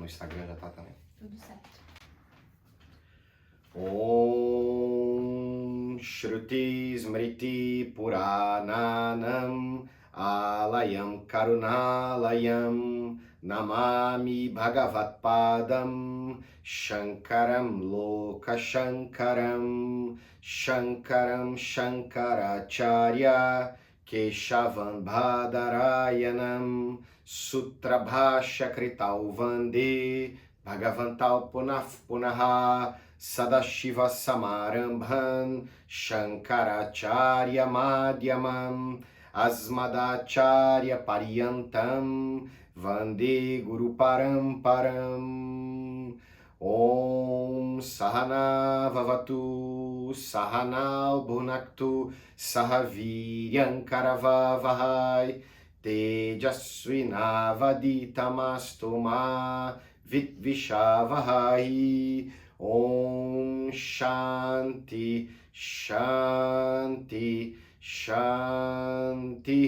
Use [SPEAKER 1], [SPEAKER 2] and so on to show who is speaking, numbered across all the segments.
[SPEAKER 1] no Instagram já tá também?
[SPEAKER 2] Tudo certo.
[SPEAKER 1] Om Shruti Smriti Purananam Alayam Karunalayam Namami Bhagavat Padam Shankaram Loka Shankaram Shankaram Shankaracharya Keshavam Bhadarayanam Sutra Bhashya Krital Vande Bhagavantal Punaf Punaha Sadashiva Samarambhan Shankaracharya Madhyamam Asmadacharya Pariyantam Vande Guru Paramparam. Om Sahana Vavatu Sahana Bhunaktu Sahaviryam Karavavahai Tejasvinavaditamastu Vitvishavahai. Om Shanti Shanti Shanti.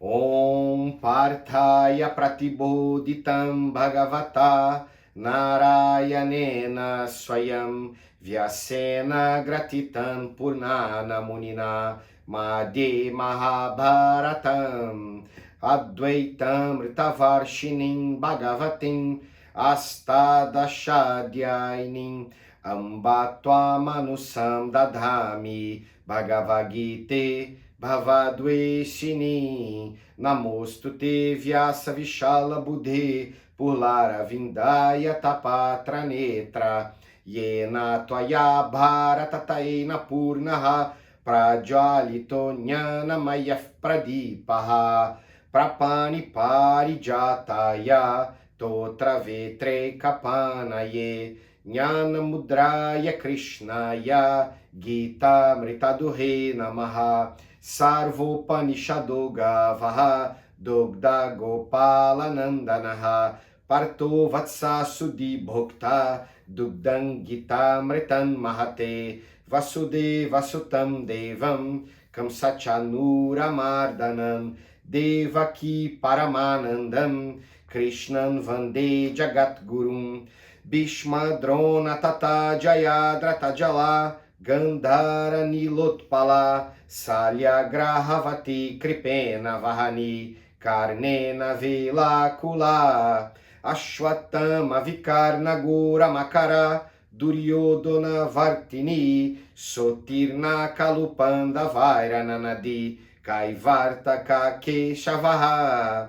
[SPEAKER 1] Om Parthaya Pratibodhitam Bhagavata Narayanena Swayam Vyasena Gratitam Purnana Munina Madhe Mahabharatam Advaitam Ritavarshinim Bhagavatim Astadashadhyainim Ambatva Manusam Dadhami Bhagavad Gita Bhavadveshini Namostu Te Vyasa Vishala Buddhe Pulara Vindaya Tapatra Netra Yena Tvaya Bharatataina Purnaha Prajwalito Jnana Mayaf Pradipaha Prapani Parijataya Totra Vetre Kapanaye Jnana Mudraya Krishnaya Gita Mritaduhe Namaha Sarvopanishado Gavaha Dogda Gopala Nandanaha Parto Vatsa Sudhi Bhokta Dugdang Gita Mritan Mahate Vasudeva Sutam Devam Kamsachanura Mardanam Devaki Paramanandam Krishnan Vande Jagat Gurum Bhishma Drona Tata Jayadratha Jala Gandhara Nilotpala Salyagrahavati Kripena Vahani Karnena Velakula Ashwatthama Vikarna Gora Makara Duryodhana Vartini Sotirna Kalupanda Vairananadi Kaivartaka Keshavaha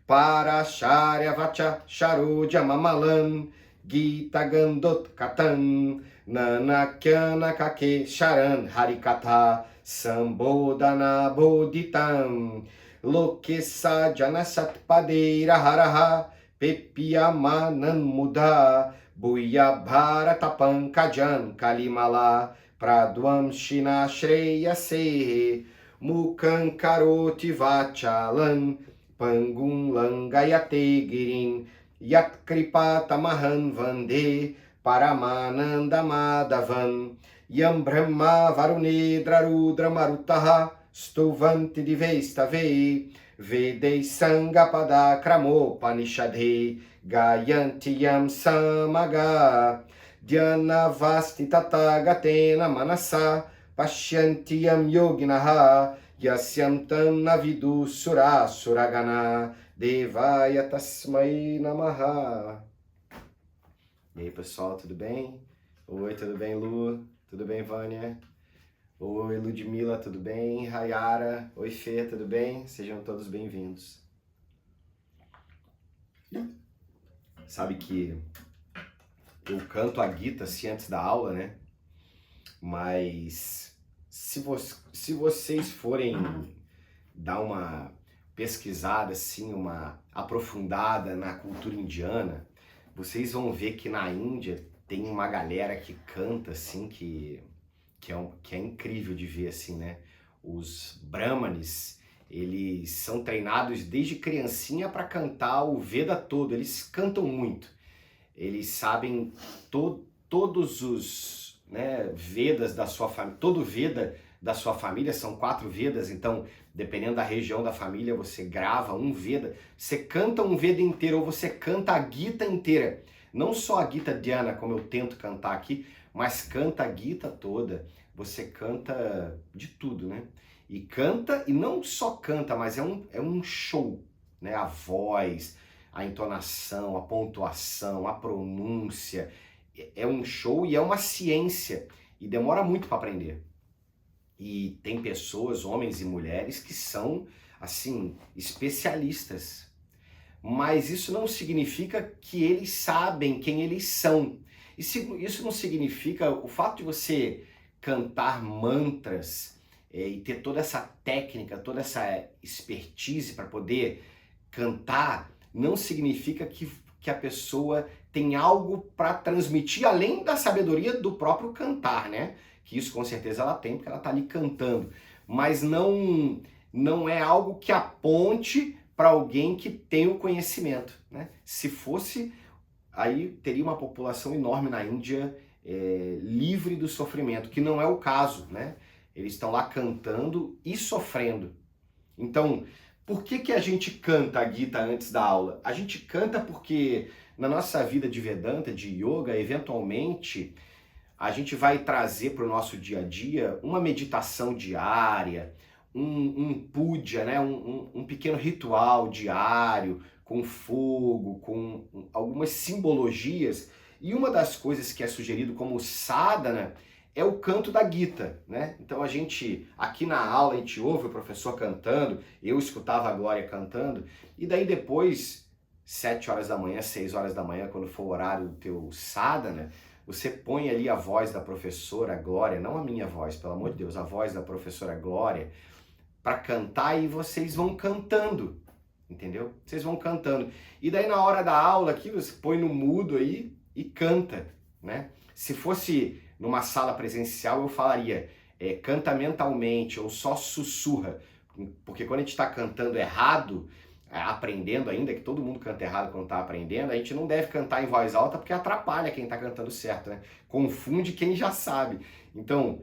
[SPEAKER 1] Parasharya Vacha Sharoja Mamalam Gita Gandot Katan Nanakyana Kake Sharan Harikatha Sambodhana Bodhitam Lokesa Janasat Padeira Haraha Pepiamanan Muda Buya Bharata Pankajan Kalimala Pradwam Shina Shreya Sehe Mukan Karoti Vachalan Pangum Langayate Girin Yat Kripatamahan Vande Paramananda Madhavan Yam Brahma Varunedra Rudra Marutaha Stuvanti Divestave Vedei Sangapada Kramopanishadhe Gayanti Yam Samaga Dhyana Vasti Tathagatena Manasa Pashyanti Yam Yoginaha Yasyam Tam Navidu Sura Suragana Devaya Tasmai Namaha. E aí, pessoal, tudo bem? Oi, tudo bem, Lu? Tudo bem, Vânia? Oi, Ludmila, tudo bem? Rayara, oi, Fê, tudo bem? Sejam todos bem-vindos. Sabe que eu canto a Gita assim antes da aula, né? Mas se vocês forem dar uma pesquisada, assim, uma aprofundada na cultura indiana, vocês vão ver que na Índia tem uma galera que canta, assim, que é incrível de ver, assim, né? Os Brahmanes, eles são treinados desde criancinha para cantar o Veda todo, eles cantam muito. Eles sabem todos os, né, Vedas da sua família, todo Veda da sua família, são 4 Vedas, então dependendo da região da família, você grava um Veda, você canta um Veda inteiro ou você canta a Gita inteira. Não só a Gita Dhyana, como eu tento cantar aqui, mas canta a Gita toda. Você canta de tudo, né? E canta, e não só canta, mas é um show, né? A voz, a entonação, a pontuação, a pronúncia. É um show e é uma ciência. E demora muito para aprender. E tem pessoas, homens e mulheres, que são, assim, especialistas. Mas isso não significa que eles sabem quem eles são. Isso não significa o fato de você cantar mantras e ter toda essa técnica, toda essa expertise para poder cantar, não significa que a pessoa tem algo para transmitir além da sabedoria do próprio cantar, né? Que isso com certeza ela tem, porque ela está ali cantando. Mas não é algo que aponte para alguém que tem o conhecimento, né? Se fosse, aí teria uma população enorme na Índia livre do sofrimento, que não é o caso, né? Eles estão lá cantando e sofrendo. Então, por que a gente canta a Gita antes da aula? A gente canta porque na nossa vida de Vedanta, de Yoga, eventualmente a gente vai trazer para o nosso dia a dia uma meditação diária, um puja, né? um pequeno ritual diário, com fogo, com algumas simbologias. E uma das coisas que é sugerido como sadhana é o canto da Gita, né? Então a gente, aqui na aula, a gente ouve o professor cantando, eu escutava a Glória cantando, e daí depois, 7 horas da manhã, 6 horas da manhã, quando for o horário do teu sadhana, você põe ali a voz da professora Glória, não a minha voz, pelo amor de Deus, a voz da professora Glória, para cantar, e vocês vão cantando, entendeu? Vocês vão cantando. E daí na hora da aula aqui, você põe no mudo aí e canta, né? Se fosse numa sala presencial, eu falaria, canta mentalmente ou só sussurra, porque quando a gente está cantando errado, aprendendo ainda, que todo mundo canta errado quando está aprendendo, a gente não deve cantar em voz alta porque atrapalha quem está cantando certo, né? Confunde quem já sabe. Então,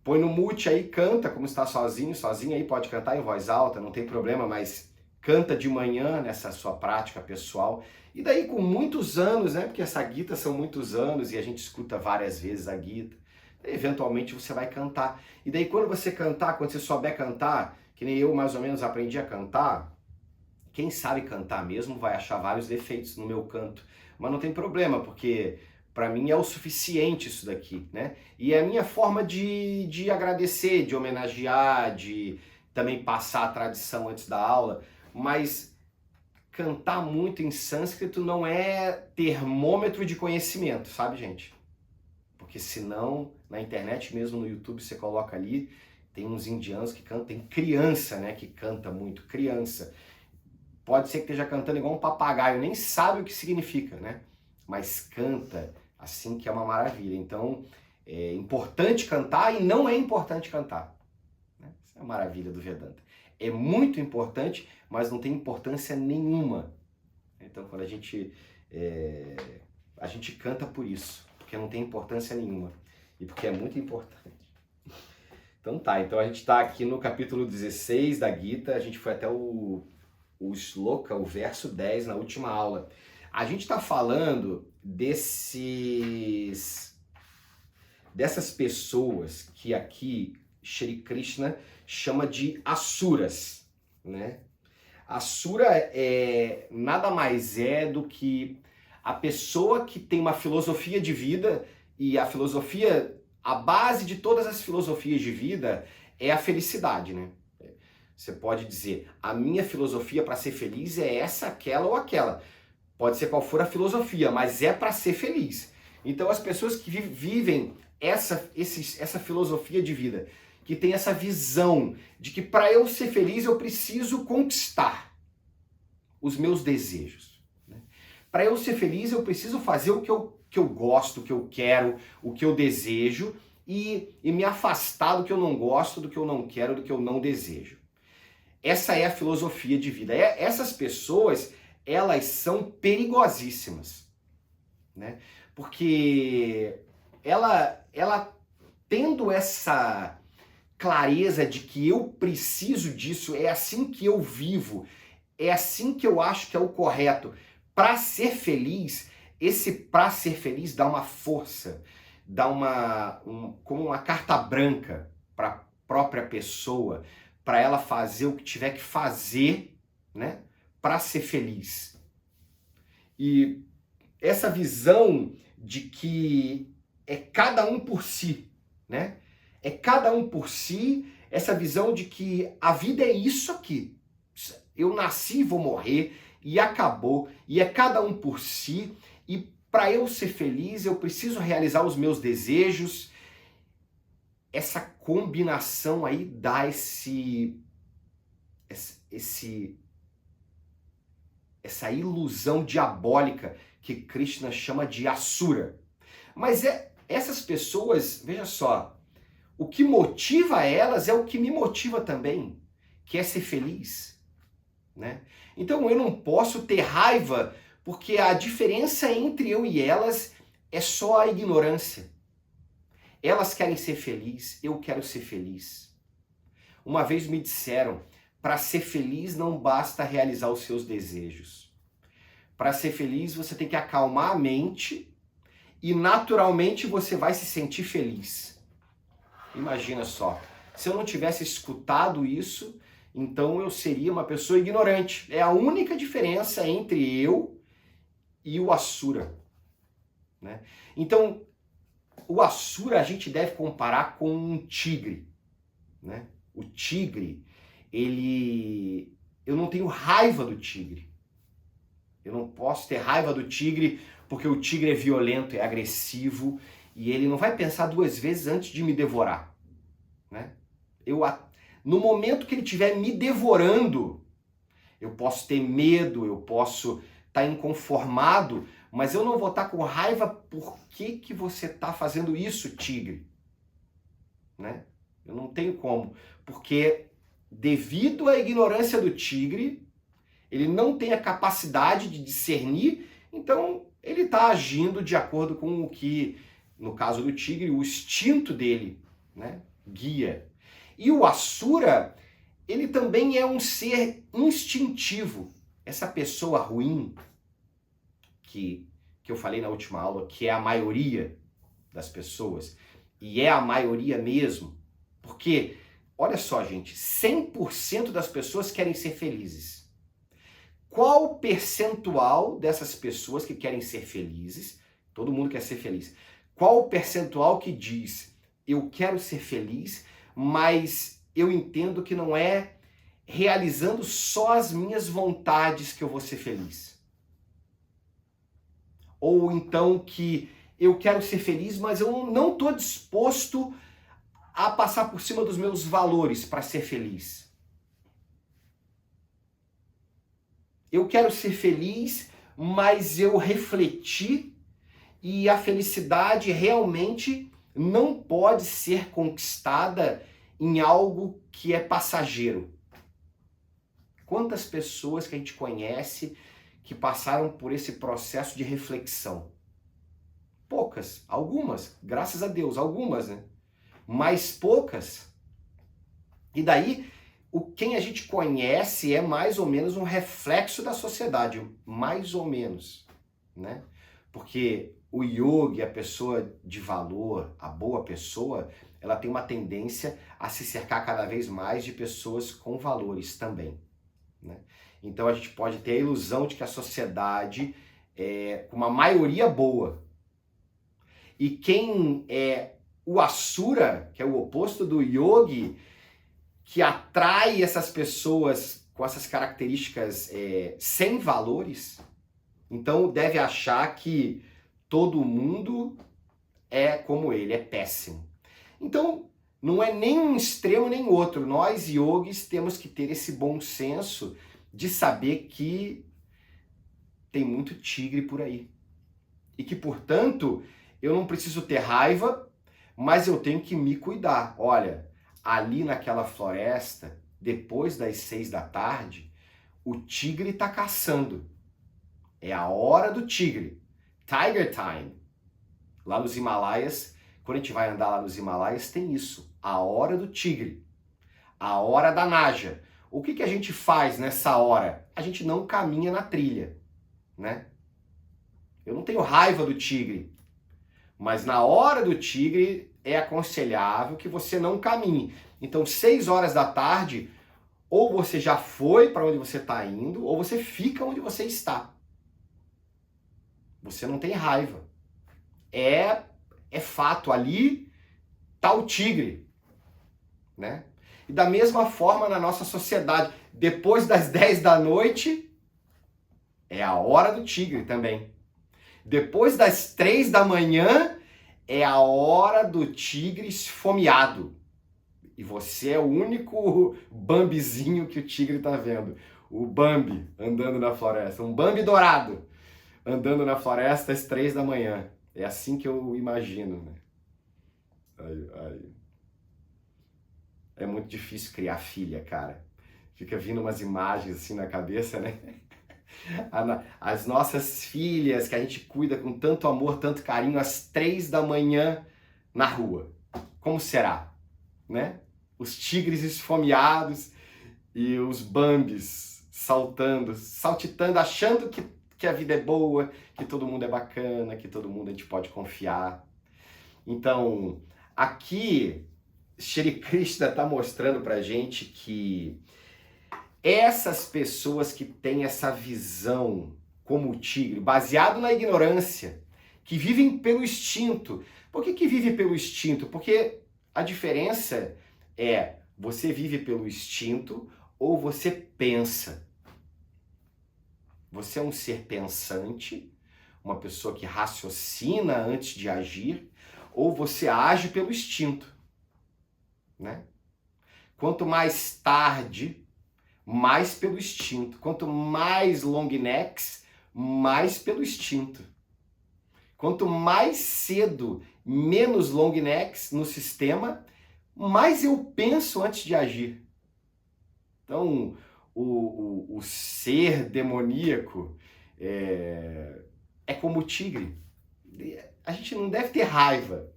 [SPEAKER 1] põe no mute aí, canta como está sozinho aí pode cantar em voz alta, não tem problema, mas canta de manhã nessa sua prática pessoal. E daí com muitos anos, né, porque essa Gita são muitos anos e a gente escuta várias vezes a Gita, eventualmente você vai cantar. E daí quando você cantar, quando você souber cantar, que nem eu mais ou menos aprendi a cantar, quem sabe cantar mesmo vai achar vários defeitos no meu canto. Mas não tem problema, porque para mim é o suficiente isso daqui, né? E é a minha forma de agradecer, de homenagear, de também passar a tradição antes da aula, mas cantar muito em sânscrito não é termômetro de conhecimento, sabe, gente? Porque senão, na internet mesmo, no YouTube, você coloca ali, tem uns indianos que cantam, tem criança, né, que canta muito, criança. Pode ser que esteja cantando igual um papagaio, nem sabe o que significa, né? Mas canta assim, que é uma maravilha. Então, é importante cantar e não é importante cantar, né? Essa é a maravilha do Vedanta. É muito importante, mas não tem importância nenhuma. Então, quando a gente canta por isso, porque não tem importância nenhuma e porque é muito importante. Então tá, então a gente está aqui no capítulo 16 da Gita, a gente foi até o shloka, o verso 10 na última aula. A gente está falando dessas pessoas que aqui Shri Krishna chama de asuras, né? Asura nada mais é do que a pessoa que tem uma filosofia de vida, e a filosofia, a base de todas as filosofias de vida é a felicidade, né? Você pode dizer, a minha filosofia para ser feliz é essa, aquela ou aquela. Pode ser qual for a filosofia, mas é para ser feliz. Então as pessoas que vivem essa filosofia de vida, que tem essa visão de que para eu ser feliz eu preciso conquistar os meus desejos, né? Para eu ser feliz eu preciso fazer o que eu gosto, o que eu quero, o que eu desejo e me afastar do que eu não gosto, do que eu não quero, do que eu não desejo. Essa é a filosofia de vida. Essas pessoas, elas são perigosíssimas, né? Porque ela tendo essa clareza de que eu preciso disso, é assim que eu vivo, é assim que eu acho que é o correto. Para ser feliz, esse para ser feliz dá uma força, dá como uma carta branca para a própria pessoa, para ela fazer o que tiver que fazer, né, para ser feliz. E essa visão de que é cada um por si, né? É cada um por si, essa visão de que a vida é isso aqui. Eu nasci e vou morrer, e acabou, e é cada um por si, e para eu ser feliz eu preciso realizar os meus desejos. Essa combinação aí dá essa ilusão diabólica que Krishna chama de asura. Mas essas pessoas, veja só, o que motiva elas é o que me motiva também, que é ser feliz, né? Então eu não posso ter raiva, porque a diferença entre eu e elas é só a ignorância. Elas querem ser felizes, eu quero ser feliz. Uma vez me disseram, para ser feliz não basta realizar os seus desejos. Para ser feliz você tem que acalmar a mente e naturalmente você vai se sentir feliz. Imagina só, se eu não tivesse escutado isso, então eu seria uma pessoa ignorante. É a única diferença entre eu e o Asura, né? Então, o Asura a gente deve comparar com um tigre, né? O tigre, eu não tenho raiva do tigre. Eu não posso ter raiva do tigre porque o tigre é violento, é agressivo e ele não vai pensar duas vezes antes de me devorar, né? No momento que ele estiver me devorando, eu posso ter medo, eu posso estar inconformado, mas eu não vou estar com raiva. Por que você está fazendo isso, tigre? Né? Eu não tenho como, porque devido à ignorância do tigre, ele não tem a capacidade de discernir, então ele está agindo de acordo com o que, no caso do tigre, o instinto dele, né, guia. E o Asura, ele também é um ser instintivo. Essa pessoa ruim, que eu falei na última aula, que é a maioria das pessoas, e é a maioria mesmo, porque, olha só, gente, 100% das pessoas querem ser felizes. Qual o percentual dessas pessoas que querem ser felizes? Todo mundo quer ser feliz. Qual o percentual que diz, eu quero ser feliz, mas eu entendo que não é realizando só as minhas vontades que eu vou ser feliz? Ou então que eu quero ser feliz, mas eu não estou disposto a passar por cima dos meus valores para ser feliz. Eu quero ser feliz, mas eu refleti e a felicidade realmente não pode ser conquistada em algo que é passageiro. Quantas pessoas que a gente conhece que passaram por esse processo de reflexão? Poucas, algumas, graças a Deus, algumas, né? Mas poucas. E daí, quem a gente conhece é mais ou menos um reflexo da sociedade, mais ou menos, né? Porque o yogi, a pessoa de valor, a boa pessoa, ela tem uma tendência a se cercar cada vez mais de pessoas com valores também, né? Então a gente pode ter a ilusão de que a sociedade é uma maioria boa. E quem é o Asura, que é o oposto do yogi, que atrai essas pessoas com essas características sem valores, então deve achar que todo mundo é como ele, é péssimo. Então, não é nem um extremo nem outro. Nós, yogis, temos que ter esse bom senso de saber que tem muito tigre por aí. E que, portanto, eu não preciso ter raiva, mas eu tenho que me cuidar. Olha, ali naquela floresta, depois das 6 da tarde, o tigre está caçando. É a hora do tigre. Tiger time. Lá nos Himalaias, Quando a gente vai andar lá nos Himalaias, tem isso, a hora do tigre, a hora da naja. O que a gente faz nessa hora? A gente não caminha na trilha, né? Eu não tenho raiva do tigre, mas na hora do tigre é aconselhável que você não caminhe. Então, 6 horas da tarde, ou você já foi para onde você está indo, ou você fica onde você está. Você não tem raiva. É fato, ali tá o tigre, né? E da mesma forma na nossa sociedade, depois das 10 da noite, é a hora do tigre também. Depois das 3 da manhã, é a hora do tigre esfomeado. E você é o único Bambizinho que o tigre tá vendo. O Bambi andando na floresta. Um Bambi dourado andando na floresta às 3 da manhã. É assim que eu imagino, né? É muito difícil criar filha, cara. Fica vindo umas imagens assim na cabeça, né? As nossas filhas que a gente cuida com tanto amor, tanto carinho, às 3 da manhã na rua. Como será? Né? Os tigres esfomeados e os Bambis saltitando, achando que a vida é boa, que todo mundo é bacana, que todo mundo a gente pode confiar. Então, aqui, Shri Krishna está mostrando pra gente que essas pessoas que têm essa visão como o tigre, baseado na ignorância, que vivem pelo instinto. Por que vive pelo instinto? Porque a diferença é você vive pelo instinto ou você pensa. Você é um ser pensante, uma pessoa que raciocina antes de agir, ou você age pelo instinto, né? Quanto mais tarde, mais pelo instinto. Quanto mais long necks, mais pelo instinto. Quanto mais cedo, menos long necks no sistema, mais eu penso antes de agir. Então, o ser demoníaco é como o tigre. A gente não deve ter raiva.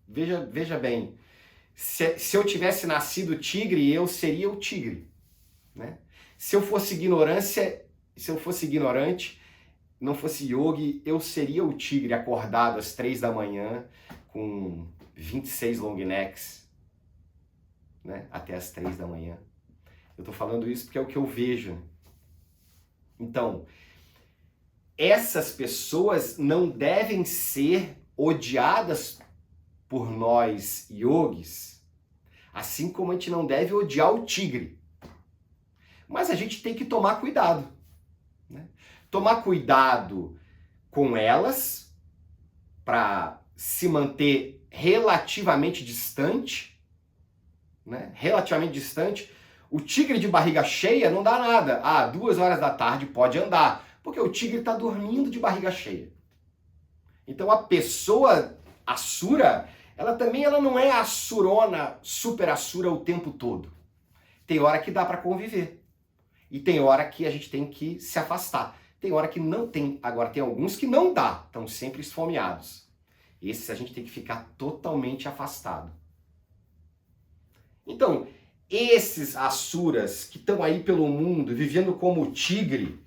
[SPEAKER 1] Veja bem, se eu tivesse nascido tigre, eu seria o tigre. Né? Se eu fosse ignorante, não fosse yogi, eu seria o tigre acordado às 3 da manhã com 26 long necks, né? Até às 3 da manhã. Eu tô falando isso porque é o que eu vejo. Então, essas pessoas não devem ser odiadas por nós yogis, assim como a gente não deve odiar o tigre. Mas a gente tem que tomar cuidado, né? Tomar cuidado com elas para se manter relativamente distante, né? Relativamente distante. O tigre de barriga cheia não dá nada. 2 horas da tarde pode andar, porque o tigre está dormindo de barriga cheia. Então a pessoa assura, ela não é assurona, super assura o tempo todo. Tem hora que dá para conviver. E tem hora que a gente tem que se afastar. Tem hora que não tem. Agora, tem alguns que não dá. Estão sempre esfomeados. Esses a gente tem que ficar totalmente afastado. Então, esses asuras que estão aí pelo mundo, vivendo como tigre,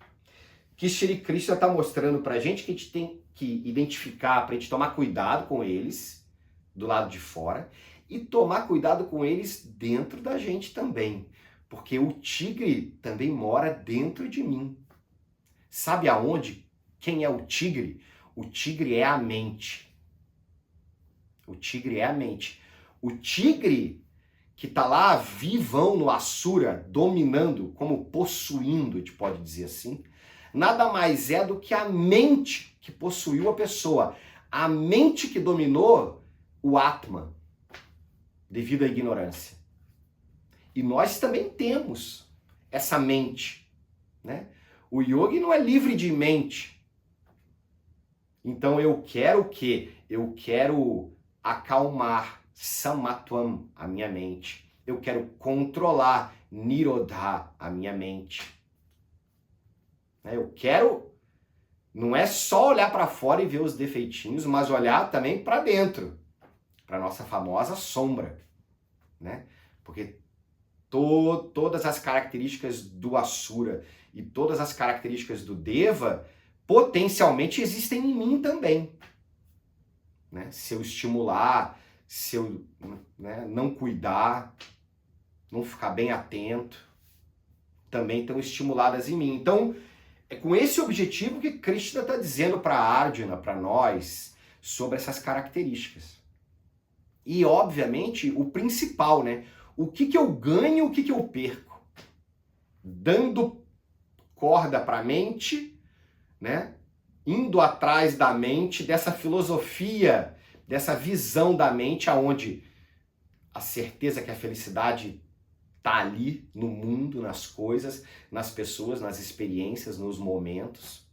[SPEAKER 1] que Shri Krishna está mostrando pra gente que a gente tem que identificar, pra gente tomar cuidado com eles, do lado de fora, e tomar cuidado com eles dentro da gente também. Porque o tigre também mora dentro de mim. Sabe aonde? Quem é o tigre? O tigre é a mente. O tigre é a mente. O tigre que está lá vivão no Asura, dominando, como possuindo, a gente pode dizer assim, nada mais é do que a mente que possuiu a pessoa. A mente que dominou o Atma, devido à ignorância. E nós também temos essa mente, né? O yogi não é livre de mente. Então eu quero o quê? Eu quero acalmar samatvam, a minha mente. Eu quero controlar nirodha, a minha mente. Eu quero, não é só olhar para fora e ver os defeitinhos, mas olhar também para dentro. para nossa famosa sombra, né? Porque todas as características do Asura e todas as características do Deva potencialmente existem em mim também, né? Se eu estimular, se eu, né, não cuidar, não ficar bem atento, também estão estimuladas em mim. Então, é com esse objetivo que Krishna está dizendo para Arjuna, para nós, sobre essas características. E, obviamente, o principal, né? O que eu ganho, o que eu perco? Dando corda para a mente, né? Indo atrás da mente, dessa filosofia, dessa visão da mente, aonde a certeza que a felicidade está ali no mundo, nas coisas, nas pessoas, nas experiências, nos momentos.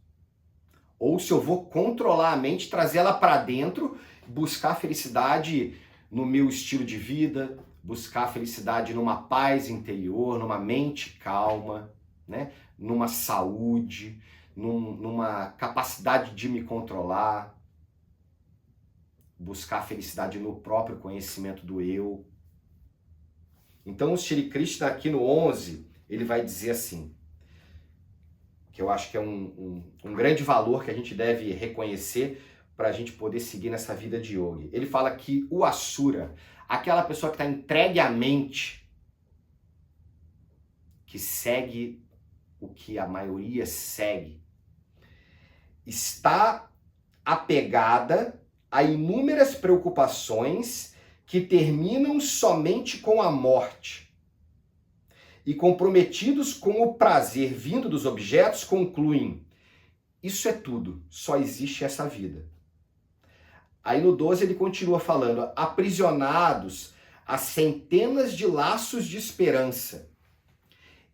[SPEAKER 1] Ou se eu vou controlar a mente, trazer ela para dentro, buscar a felicidade no meu estilo de vida, buscar a felicidade numa paz interior, numa mente calma, né? Numa saúde, numa capacidade de me controlar, buscar a felicidade no próprio conhecimento do eu. Então o Shri Krishna aqui no 11, ele vai dizer assim, que eu acho que é um grande valor que a gente deve reconhecer para a gente poder seguir nessa vida de yogi. Ele fala que o Asura, aquela pessoa que está entregue à mente, que segue o que a maioria segue, está apegada a inúmeras preocupações que terminam somente com a morte. E comprometidos com o prazer vindo dos objetos, concluem: isso é tudo, só existe essa vida. Aí no 12 ele continua falando: aprisionados a centenas de laços de esperança,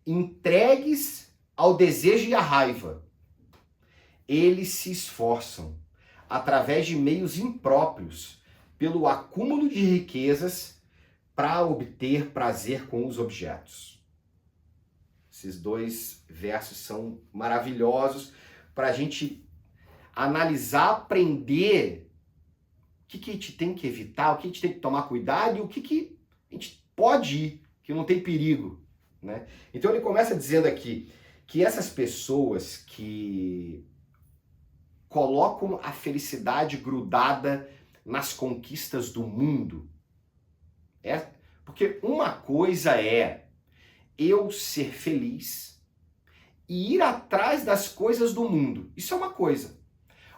[SPEAKER 1] entregues ao desejo e à raiva, eles se esforçam, através de meios impróprios, pelo acúmulo de riquezas para obter prazer com os objetos. Esses dois versos são maravilhosos para a gente analisar, aprender o que a gente tem que evitar, o que a gente tem que tomar cuidado e o que a gente pode ir, que não tem perigo, né? Então ele começa dizendo aqui que essas pessoas que colocam a felicidade grudada nas conquistas do mundo. Porque uma coisa é eu ser feliz e ir atrás das coisas do mundo. Isso é uma coisa.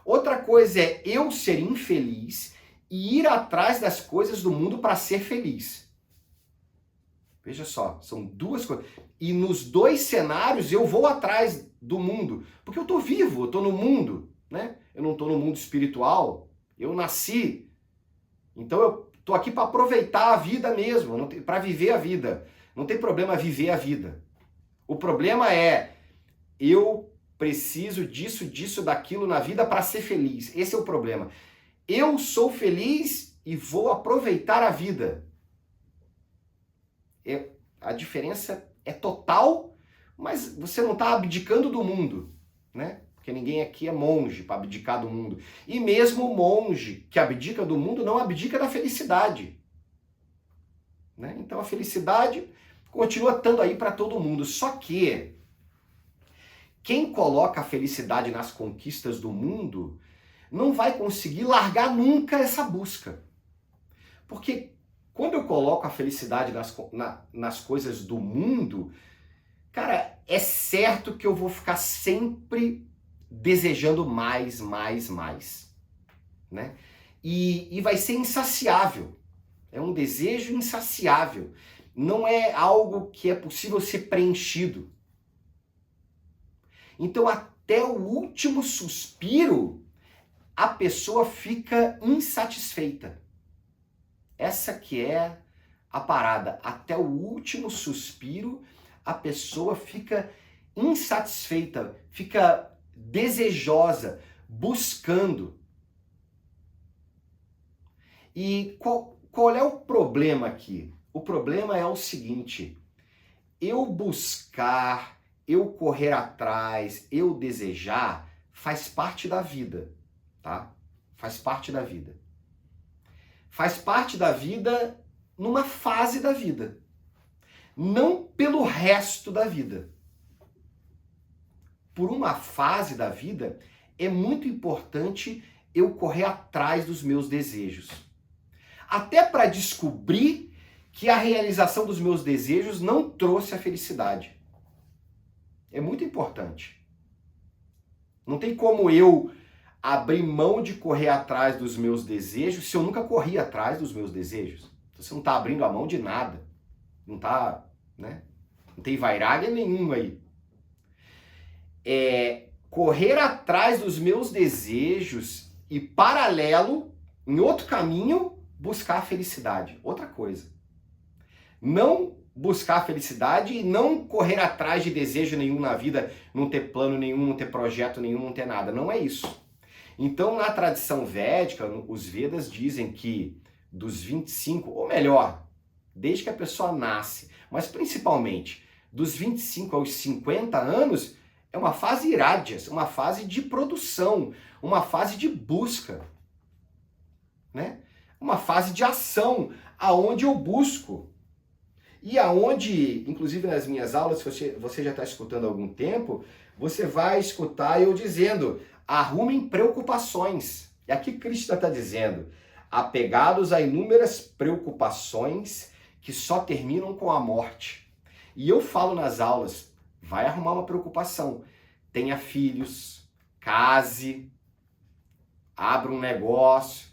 [SPEAKER 1] Outra coisa é eu ser infeliz e ir atrás das coisas do mundo para ser feliz. Veja só, são duas coisas. E nos dois cenários eu vou atrás do mundo. Porque eu estou vivo, eu estou no mundo, né? Eu não estou no mundo espiritual. Eu nasci, então eu estou aqui para aproveitar a vida mesmo, para viver a vida. Não tem problema viver a vida. O problema é, eu preciso disso, daquilo na vida para ser feliz. Esse é o problema. Eu sou feliz e vou aproveitar a vida. A diferença é total, mas você não está abdicando do mundo, né? Porque ninguém aqui é monge para abdicar do mundo. E mesmo o monge que abdica do mundo não abdica da felicidade, né? Então a felicidade continua estando aí para todo mundo. Só que quem coloca a felicidade nas conquistas do mundo não vai conseguir largar nunca essa busca. Porque quando eu coloco a felicidade nas coisas do mundo, cara, é certo que eu vou ficar sempre desejando mais, né? E vai ser insaciável. É um desejo insaciável. Não é algo que é possível ser preenchido. Então, até o último suspiro, a pessoa fica insatisfeita. Essa que é a parada. Até o último suspiro, a pessoa fica insatisfeita, fica desejosa, buscando. E qual é o problema aqui? O problema é o seguinte: eu buscar, eu correr atrás, eu desejar, faz parte da vida, tá? Faz parte da vida. faz parte da vida numa fase da vida, não pelo resto da vida. Por uma fase da vida, é muito importante eu correr atrás dos meus desejos. Até para descobrir que a realização dos meus desejos não trouxe a felicidade. É muito importante. Não tem como eu abrir mão de correr atrás dos meus desejos se eu nunca corri atrás dos meus desejos. Você não está abrindo a mão de nada. Não está, né? Não tem vairagem nenhum aí. Correr atrás dos meus desejos e paralelo, em outro caminho, buscar a felicidade. Outra coisa. Não buscar a felicidade e não correr atrás de desejo nenhum na vida, não ter plano nenhum, não ter projeto nenhum, não ter nada. Não é isso. Então, na tradição védica, os Vedas dizem que dos 25, ou melhor, desde que a pessoa nasce, mas principalmente dos 25 aos 50 anos, é uma fase irádias, uma fase de produção, uma fase de busca, né? Uma fase de ação, aonde eu busco. E aonde, inclusive nas minhas aulas, se você já está escutando há algum tempo, você vai escutar eu dizendo, arrumem preocupações. E aqui Krishna está dizendo, apegados a inúmeras preocupações que só terminam com a morte. E eu falo nas aulas, vai arrumar uma preocupação. Tenha filhos, case, abra um negócio,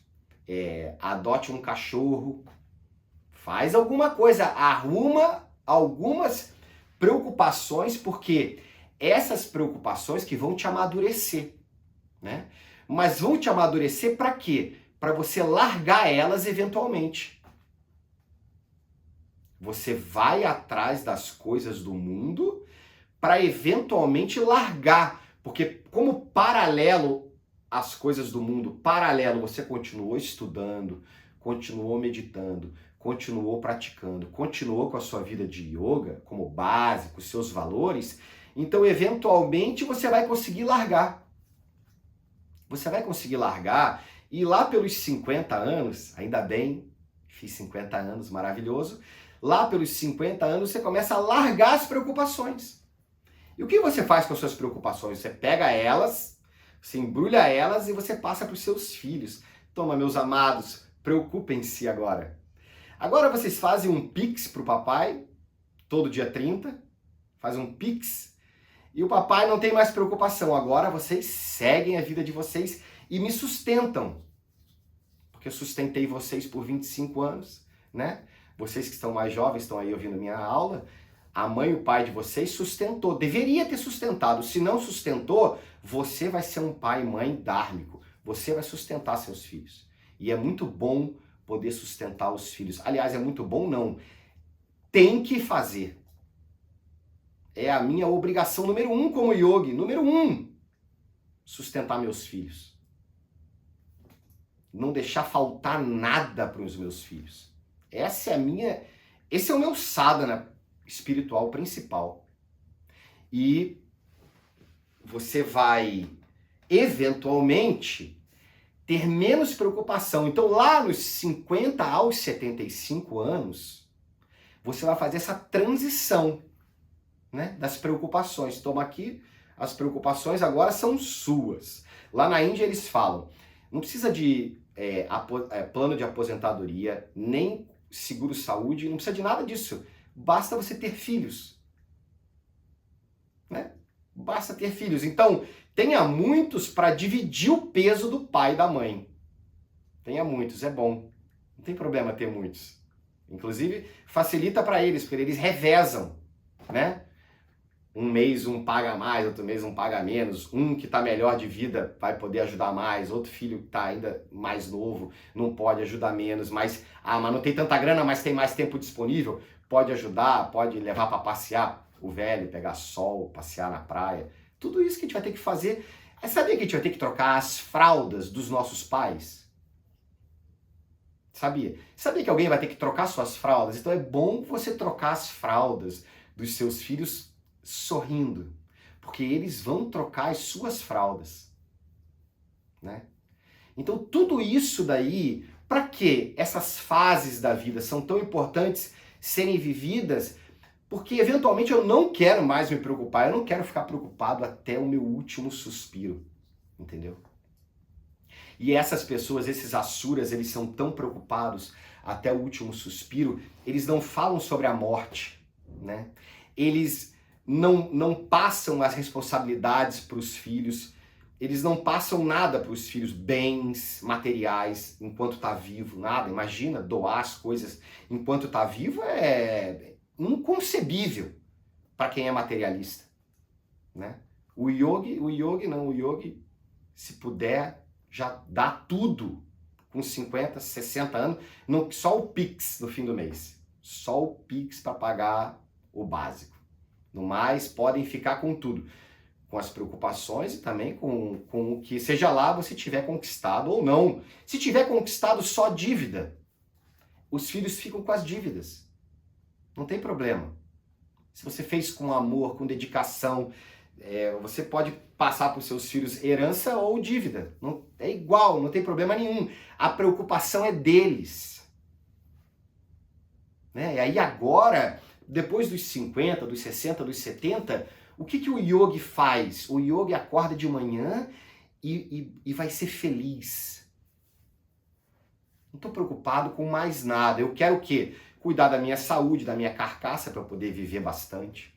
[SPEAKER 1] adote um cachorro, faz alguma coisa, arruma algumas preocupações, porque essas preocupações que vão te amadurecer, né? Mas vão te amadurecer para quê? Para você largar elas eventualmente. Você vai atrás das coisas do mundo para eventualmente largar, porque como paralelo às coisas do mundo, paralelo, você continuou estudando, continuou meditando, continuou praticando, continuou com a sua vida de yoga como base, com os seus valores, então eventualmente você vai conseguir largar. Você vai conseguir largar e lá pelos 50 anos, ainda bem, fiz 50 anos, maravilhoso, lá pelos 50 anos você começa a largar as preocupações. E o que você faz com as suas preocupações? Você pega elas, você embrulha elas e você passa para os seus filhos. Toma, meus amados, preocupem-se agora. Agora vocês fazem um Pix para o papai, todo dia 30, fazem um Pix, e o papai não tem mais preocupação. Agora vocês seguem a vida de vocês e me sustentam. Porque eu sustentei vocês por 25 anos, né? Vocês que estão mais jovens, estão aí ouvindo minha aula, a mãe e o pai de vocês sustentou, deveria ter sustentado. Se não sustentou, você vai ser um pai e mãe dármico. Você vai sustentar seus filhos. E é muito bom poder sustentar os filhos. Aliás, é muito bom não. Tem que fazer. É a minha obrigação número 1 como yogi. Número 1, sustentar meus filhos. Não deixar faltar nada para os meus filhos. Esse é o meu sadhana espiritual principal. E você vai, eventualmente, ter menos preocupação. Então, lá nos 50 aos 75 anos, você vai fazer essa transição, né, das preocupações. Toma aqui, as preocupações agora são suas. Lá na Índia eles falam, não precisa de plano de aposentadoria, nem seguro-saúde, não precisa de nada disso. Basta você ter filhos, né? Basta ter filhos. Então, tenha muitos para dividir o peso do pai e da mãe. Tenha muitos, é bom. Não tem problema ter muitos. Inclusive, facilita para eles, porque eles revezam, né? Um mês um paga mais, outro mês um paga menos. Um que está melhor de vida vai poder ajudar mais. Outro filho que está ainda mais novo não pode ajudar menos. Mas não tem tanta grana, mas tem mais tempo disponível. Pode ajudar, pode levar para passear o velho, pegar sol, passear na praia. Tudo isso que a gente vai ter que fazer. Sabia que a gente vai ter que trocar as fraldas dos nossos pais? Sabia? Sabia que alguém vai ter que trocar suas fraldas? Então é bom você trocar as fraldas dos seus filhos sorrindo, porque eles vão trocar as suas fraldas, né? Então tudo isso daí, Para que essas fases da vida são tão importantes serem vividas? Porque eventualmente eu não quero mais me preocupar, eu não quero ficar preocupado até o meu último suspiro, entendeu? E essas pessoas, esses asuras, eles são tão preocupados até o último suspiro, eles não falam sobre a morte, né? Eles não passam as responsabilidades para os filhos, eles não passam nada para os filhos, bens materiais, enquanto está vivo, nada. Imagina, doar as coisas enquanto está vivo é inconcebível para quem é materialista, né? O yogi, se puder, já dá tudo com 50, 60 anos, só o Pix no fim do mês. Só o Pix para pagar o básico. No mais, podem ficar com tudo. Com as preocupações e também com o que, seja lá, você tiver conquistado ou não. Se tiver conquistado só dívida, os filhos ficam com as dívidas. Não tem problema. Se você fez com amor, com dedicação, você pode passar para os seus filhos herança ou dívida. Não, é igual, não tem problema nenhum. A preocupação é deles. Né? E aí agora, depois dos 50, dos 60, dos 70, o que o yogi faz? O yogi acorda de manhã e vai ser feliz. Não estou preocupado com mais nada. Eu quero o quê? Cuidar da minha saúde, da minha carcaça, para eu poder viver bastante.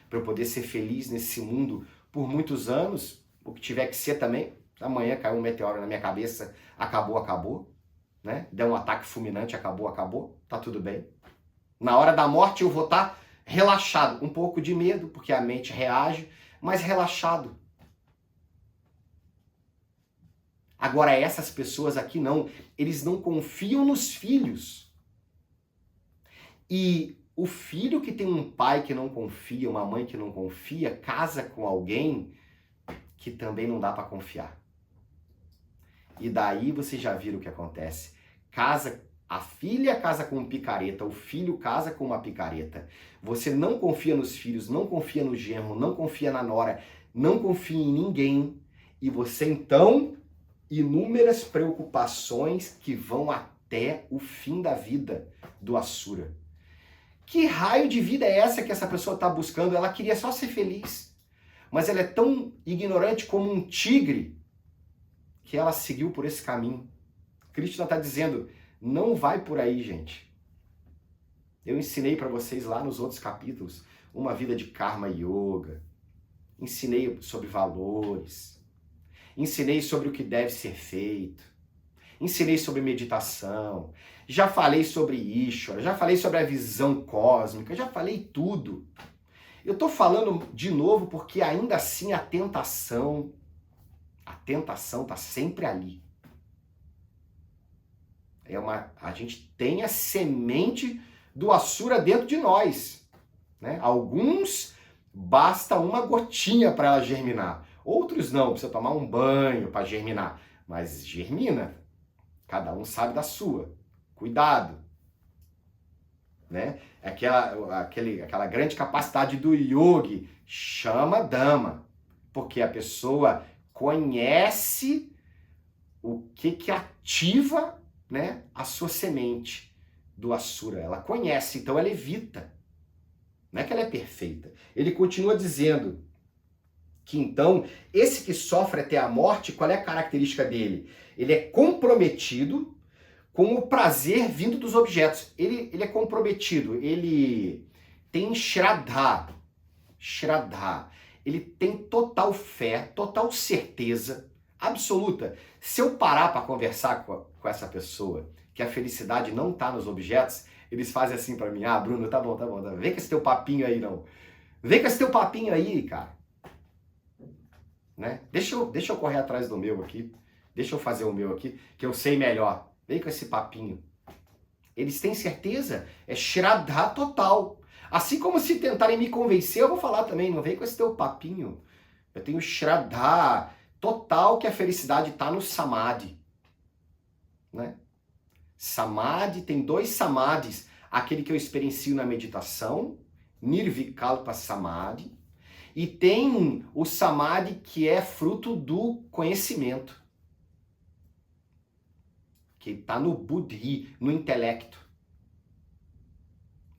[SPEAKER 1] Para eu poder ser feliz nesse mundo por muitos anos. O que tiver que ser também. Amanhã caiu um meteoro na minha cabeça, acabou. Né? Deu um ataque fulminante, acabou. Tá tudo bem. Na hora da morte eu vou estar relaxado, um pouco de medo, porque a mente reage, mas relaxado. Agora essas pessoas aqui não, eles não confiam nos filhos. E o filho que tem um pai que não confia, uma mãe que não confia, casa com alguém que também não dá para confiar. E daí vocês já viram o que acontece. A filha casa com um picareta, o filho casa com uma picareta. Você não confia nos filhos, não confia no genro, não confia na nora, não confia em ninguém. E você então, inúmeras preocupações que vão até o fim da vida do Asura. Que raio de vida é essa que essa pessoa está buscando? Ela queria só ser feliz. Mas ela é tão ignorante como um tigre que ela seguiu por esse caminho. Krishna está dizendo... Não vai por aí, gente. Eu ensinei para vocês lá nos outros capítulos uma vida de karma yoga. Ensinei sobre valores. Ensinei sobre o que deve ser feito. Ensinei sobre meditação. Já falei sobre Ishvara. Já falei sobre a visão cósmica. Já falei tudo. Eu estou falando de novo porque ainda assim a tentação está sempre ali. A gente tem a semente do Asura dentro de nós. Né? Alguns, basta uma gotinha para ela germinar. Outros não, precisa tomar um banho para germinar. Mas germina. Cada um sabe da sua. Cuidado. Né? Aquela grande capacidade do yogi, chama dama. Porque a pessoa conhece o que ativa, né, a sua semente do Asura. Ela conhece, então ela evita. Não é que ela é perfeita. Ele continua dizendo que então, esse que sofre até a morte, qual é a característica dele? Ele é comprometido com o prazer vindo dos objetos. Ele é comprometido, ele tem Shraddha. Ele tem total fé, total certeza absoluta. Se eu parar para conversar com essa pessoa, que a felicidade não está nos objetos, eles fazem assim para mim: ah, Bruno, tá bom. Vem com esse teu papinho aí, não. Vem com esse teu papinho aí, cara. Né? Deixa eu correr atrás do meu aqui. Deixa eu fazer o meu aqui, que eu sei melhor. Vem com esse papinho. Eles têm certeza, é Shraddha total. Assim como se tentarem me convencer, eu vou falar também: não vem com esse teu papinho. Eu tenho Shraddha total que a felicidade está no Samadhi. Né? Samadhi, tem 2 Samadhis. Aquele que eu experiencio na meditação, Nirvikalpa Samadhi, e tem o Samadhi que é fruto do conhecimento. que está no buddhi, no intelecto.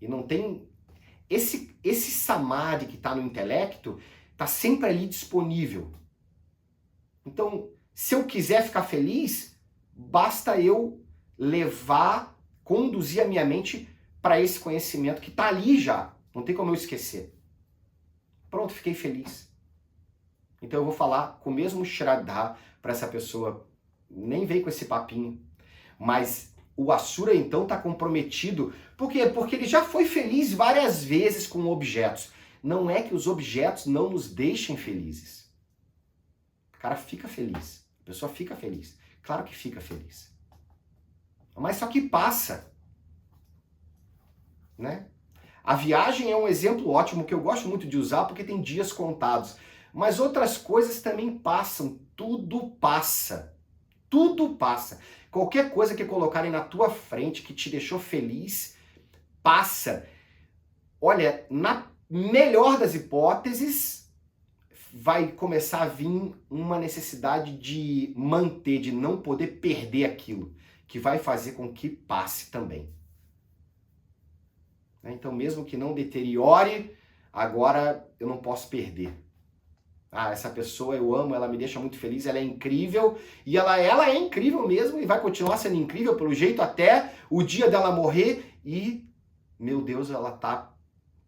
[SPEAKER 1] E não tem... Esse samadhi que está no intelecto está sempre ali disponível. Então, se eu quiser ficar feliz, basta eu conduzir a minha mente para esse conhecimento que está ali já. Não tem como eu esquecer. Pronto, fiquei feliz. Então eu vou falar com o mesmo Shraddha para essa pessoa. Nem vem com esse papinho. Mas o Asura então está comprometido. Por quê? Porque ele já foi feliz várias vezes com objetos. Não é que os objetos não nos deixem felizes. O cara fica feliz. A pessoa fica feliz. Claro que fica feliz. Mas só que passa. Né? A viagem é um exemplo ótimo que eu gosto muito de usar porque tem dias contados. Mas outras coisas também passam. Tudo passa. Tudo passa. Qualquer coisa que colocarem na tua frente que te deixou feliz, passa. Olha, na melhor das hipóteses, vai começar a vir uma necessidade de manter, de não poder perder aquilo, que vai fazer com que passe também. Então, mesmo que não deteriore, agora eu não posso perder. Ah, essa pessoa eu amo, ela me deixa muito feliz, ela é incrível, e ela é incrível mesmo, e vai continuar sendo incrível pelo jeito até o dia dela morrer, e, meu Deus,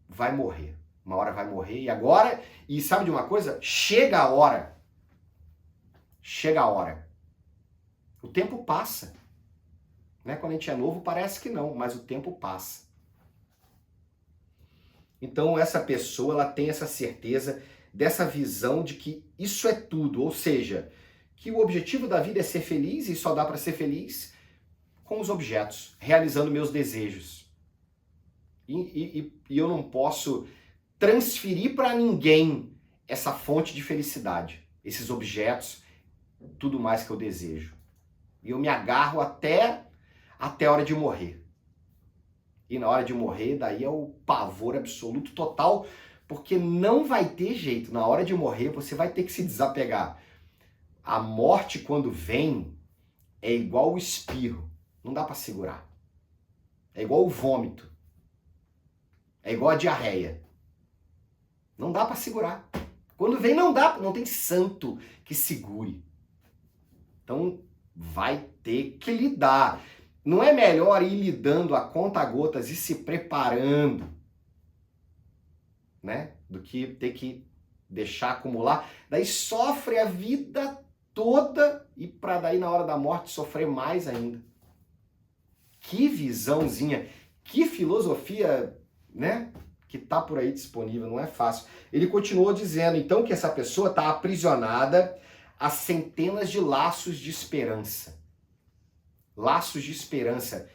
[SPEAKER 1] vai morrer. Uma hora vai morrer, e agora, e sabe de uma coisa? Chega a hora. Chega a hora. O tempo passa. Né? Quando a gente é novo, parece que não, mas o tempo passa. Então essa pessoa, ela tem essa certeza dessa visão de que isso é tudo, ou seja, que o objetivo da vida é ser feliz e só dá para ser feliz com os objetos, realizando meus desejos. E eu não posso transferir para ninguém essa fonte de felicidade, esses objetos, tudo mais que eu desejo. E eu me agarro até a hora de morrer. E na hora de morrer, daí é o pavor absoluto, total, porque não vai ter jeito. Na hora de morrer, você vai ter que se desapegar. A morte, quando vem, é igual o espirro. Não dá para segurar. É igual o vômito. É igual a diarreia. Não dá para segurar. Quando vem, não dá, não tem santo que segure. Então, vai ter que lidar. Não é melhor ir lidando a conta-gotas e se preparando, né? Do que ter que deixar acumular. Daí sofre a vida toda e para daí na hora da morte sofrer mais ainda. Que visãozinha, que filosofia, né? Que tá por aí disponível, não é fácil. Ele continuou dizendo então que essa pessoa está aprisionada a centenas de laços de esperança. Laços de esperança.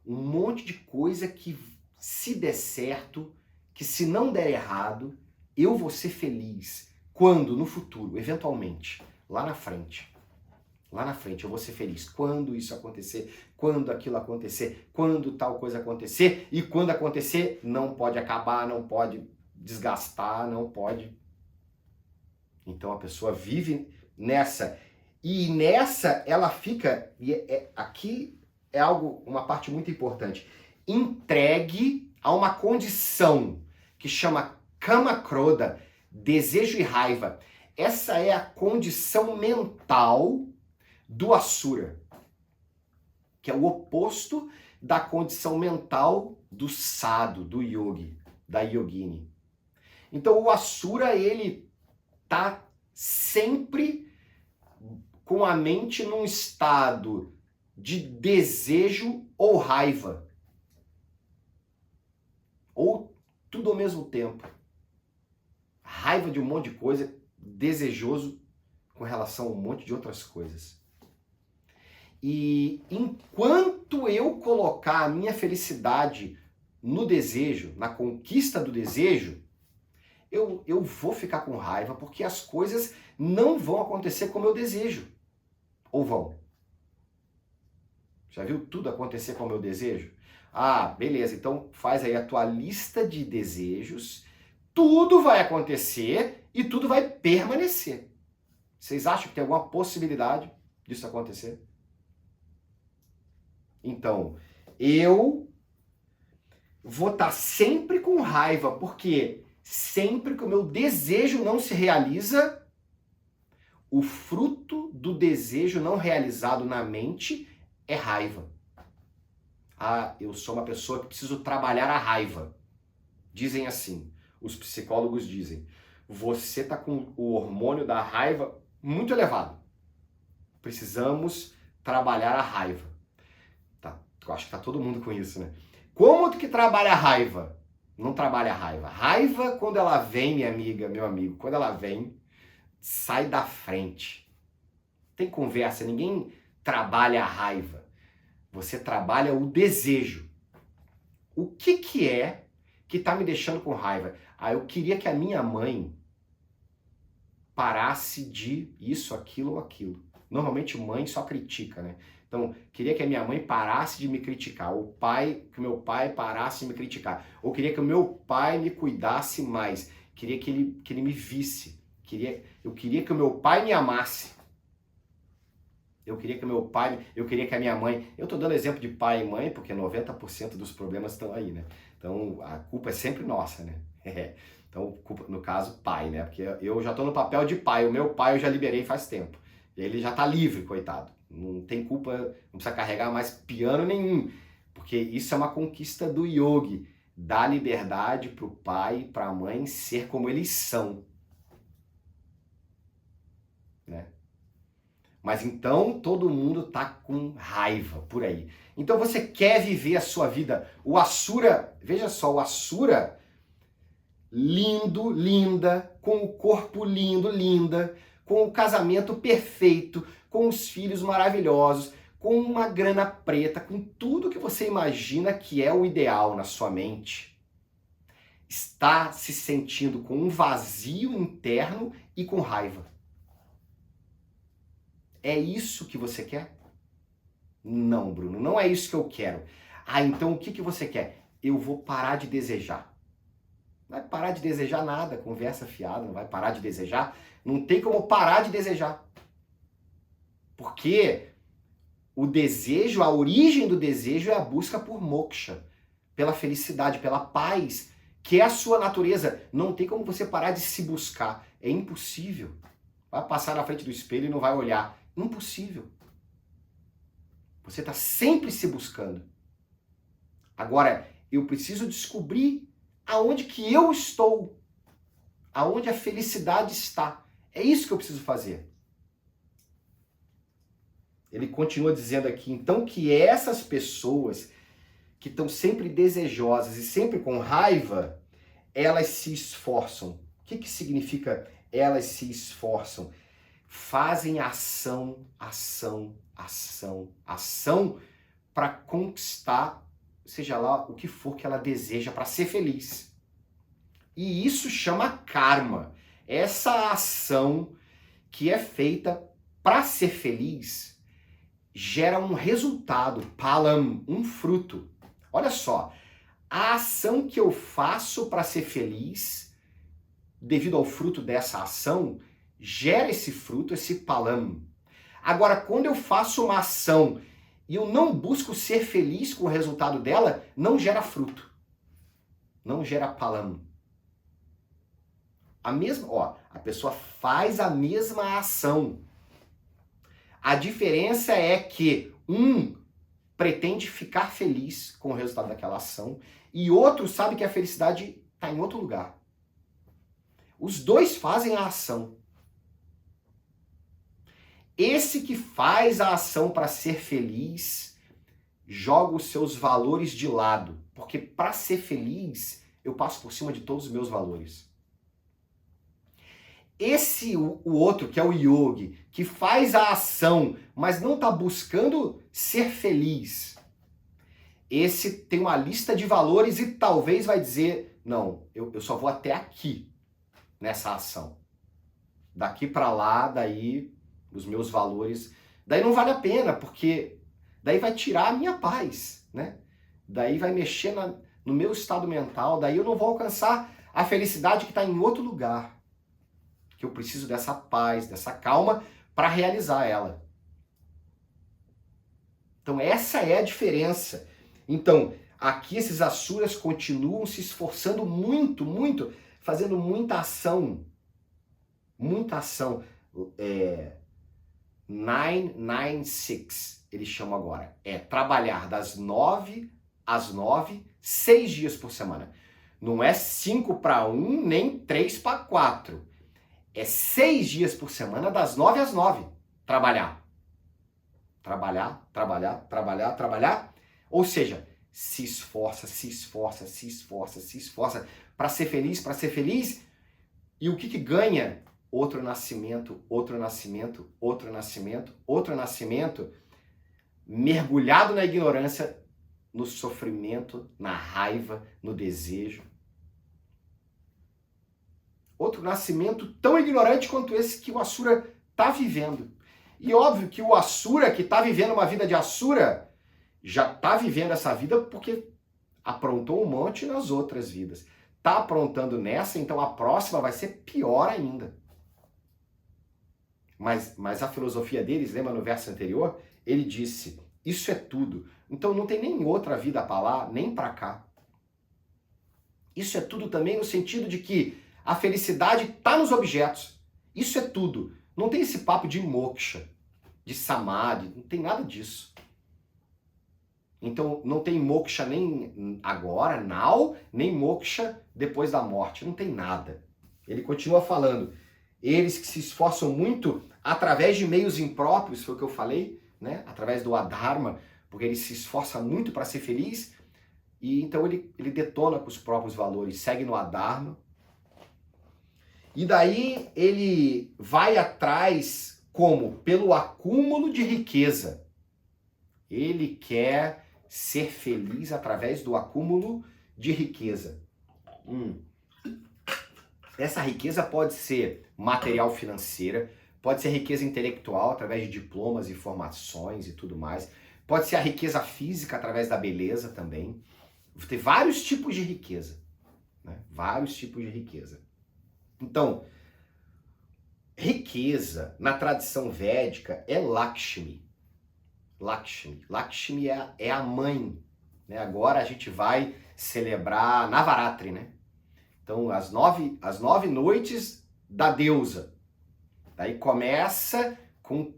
[SPEAKER 1] Um monte de coisa que se der certo, que se não der errado, eu vou ser feliz. Quando? No futuro, eventualmente. Lá na frente. Lá na frente eu vou ser feliz. Quando isso acontecer, quando aquilo acontecer, quando tal coisa acontecer. E quando acontecer, não pode acabar, não pode desgastar, não pode. Então a pessoa vive nessa. E nessa ela fica, aqui é uma parte muito importante, entregue a uma condição que chama Kama Krodha, desejo e raiva. Essa é a condição mental do Asura, que é o oposto da condição mental do Sadhu, do Yogi, da Yogini. Então o Asura, ele tá sempre com a mente num estado de desejo ou raiva. Ou tudo ao mesmo tempo. Raiva de um monte de coisa, desejoso com relação a um monte de outras coisas. E enquanto eu colocar a minha felicidade no desejo, na conquista do desejo, eu vou ficar com raiva porque as coisas não vão acontecer como eu desejo. Ou vão? Já viu tudo acontecer como eu desejo? Ah, beleza, então faz aí a tua lista de desejos, tudo vai acontecer e tudo vai permanecer. Vocês acham que tem alguma possibilidade disso acontecer? Então, eu vou estar sempre com raiva, porque sempre que o meu desejo não se realiza, o fruto do desejo não realizado na mente é raiva. Ah, eu sou uma pessoa que preciso trabalhar a raiva. Dizem assim, os psicólogos dizem, você está com o hormônio da raiva muito elevado. Precisamos trabalhar a raiva. Tá, eu acho que tá todo mundo com isso, né? Como que trabalha a raiva? Não trabalha a raiva. Raiva, quando ela vem, minha amiga, meu amigo, quando ela vem, sai da frente. Tem conversa, ninguém trabalha a raiva. Você trabalha o desejo. O que é que tá me deixando com raiva? Ah, eu queria que a minha mãe parasse de isso, aquilo ou aquilo. Normalmente mãe só critica, né? Então, queria que a minha mãe parasse de me criticar, que o meu pai parasse de me criticar, ou queria que o meu pai me cuidasse mais, queria que ele me visse, eu queria que o meu pai me amasse, eu queria que a minha mãe, eu tô dando exemplo de pai e mãe, porque 90% dos problemas estão aí, né? Então, a culpa é sempre nossa, né? Então, culpa, no caso, pai, né? Porque eu já tô no papel de pai, o meu pai eu já liberei faz tempo. E ele já tá livre, coitado. Não tem culpa, não precisa carregar mais piano nenhum. Porque isso é uma conquista do yogi. Dar liberdade pro pai e pra mãe ser como eles são. Né? Mas então todo mundo tá com raiva por aí. Então você quer viver a sua vida. O Asura, veja só, o Asura, lindo, linda, com o corpo lindo, linda, com o casamento perfeito, com os filhos maravilhosos, com uma grana preta, com tudo que você imagina que é o ideal na sua mente, está se sentindo com um vazio interno e com raiva. É isso que você quer? Não, Bruno, não é isso que eu quero. Ah, então o que você quer? Eu vou parar de desejar. Não vai parar de desejar nada, conversa fiada, não vai parar de desejar. Não tem como parar de desejar. Porque o desejo, a origem do desejo é a busca por moksha, pela felicidade, pela paz, que é a sua natureza. Não tem como você parar de se buscar. É impossível. Vai passar na frente do espelho e não vai olhar. Impossível. Você está sempre se buscando. Agora, eu preciso descobrir aonde que eu estou, aonde a felicidade está. É isso que eu preciso fazer. Ele continua dizendo aqui, então, que essas pessoas que estão sempre desejosas e sempre com raiva, elas se esforçam. O que significa elas se esforçam? Fazem ação, ação, ação, ação para conquistar, seja lá o que for que ela deseja, para ser feliz. E isso chama karma. Essa ação que é feita para ser feliz gera um resultado, palam, um fruto. Olha só, a ação que eu faço para ser feliz, devido ao fruto dessa ação, gera esse fruto, esse palam. Agora, quando eu faço uma ação e eu não busco ser feliz com o resultado dela, não gera fruto. Não gera palam. A pessoa faz a mesma ação. A diferença é que um pretende ficar feliz com o resultado daquela ação e outro sabe que a felicidade está em outro lugar. Os dois fazem a ação. Esse que faz a ação para ser feliz joga os seus valores de lado, porque para ser feliz eu passo por cima de todos os meus valores. O outro, que é o yogi, que faz a ação, mas não está buscando ser feliz, esse tem uma lista de valores e talvez vai dizer, não, eu só vou até aqui nessa ação. Daqui para lá, daí os meus valores, daí não vale a pena, porque daí vai tirar a minha paz, né? Daí vai mexer no meu estado mental, daí eu não vou alcançar a felicidade que está em outro lugar. Que eu preciso dessa paz, dessa calma para realizar ela. Então essa é a diferença. Então, aqui esses asuras continuam se esforçando muito, muito, fazendo muita ação. Muita ação. 996, eles chamam agora. É trabalhar das 9 às 9, 6 dias por semana. Não é 5 para 1, nem 3 para 4. É 6 dias por semana, das 9 às 9. Trabalhar. Trabalhar, trabalhar, trabalhar, trabalhar. Ou seja, se esforça, se esforça, se esforça, se esforça para ser feliz, para ser feliz. E o que ganha? Outro nascimento, outro nascimento, outro nascimento, outro nascimento, mergulhado na ignorância, no sofrimento, na raiva, no desejo. Outro nascimento tão ignorante quanto esse que o Asura está vivendo. E óbvio que o Asura que está vivendo uma vida de Asura já está vivendo essa vida porque aprontou um monte nas outras vidas. Está aprontando nessa, então a próxima vai ser pior ainda. Mas a filosofia deles, lembra no verso anterior? Ele disse, isso é tudo. Então não tem nem outra vida para lá, nem para cá. Isso é tudo também no sentido de que a felicidade está nos objetos. Isso é tudo. Não tem esse papo de moksha, de samadhi, não tem nada disso. Então não tem moksha nem agora, now, nem moksha depois da morte. Não tem nada. Ele continua falando. Eles que se esforçam muito através de meios impróprios, foi o que eu falei, né? Através do adharma, porque ele se esforça muito para ser feliz, e então ele detona com os próprios valores, segue no adharma. E daí ele vai atrás como? Pelo acúmulo de riqueza. Ele quer ser feliz através do acúmulo de riqueza. Essa riqueza pode ser material financeira, pode ser riqueza intelectual através de diplomas e formações e tudo mais. Pode ser a riqueza física através da beleza também. Tem vários tipos de riqueza, né? Vários tipos de riqueza. Então, riqueza na tradição védica é Lakshmi. Lakshmi. Lakshmi é a mãe, né? Agora a gente vai celebrar Navaratri, né? Então, as nove noites da deusa. Daí começa com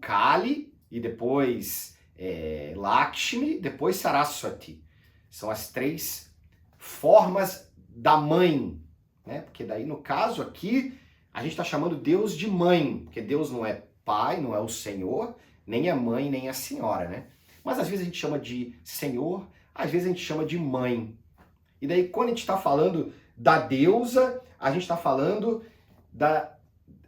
[SPEAKER 1] Kali e depois Lakshmi, depois Saraswati. São as 3 formas da mãe, né? Porque daí, no caso aqui, a gente está chamando Deus de mãe, porque Deus não é pai, não é o Senhor, nem é mãe, nem é senhora, né? Mas às vezes a gente chama de Senhor, às vezes a gente chama de mãe. E daí, quando a gente está falando da deusa, a gente está falando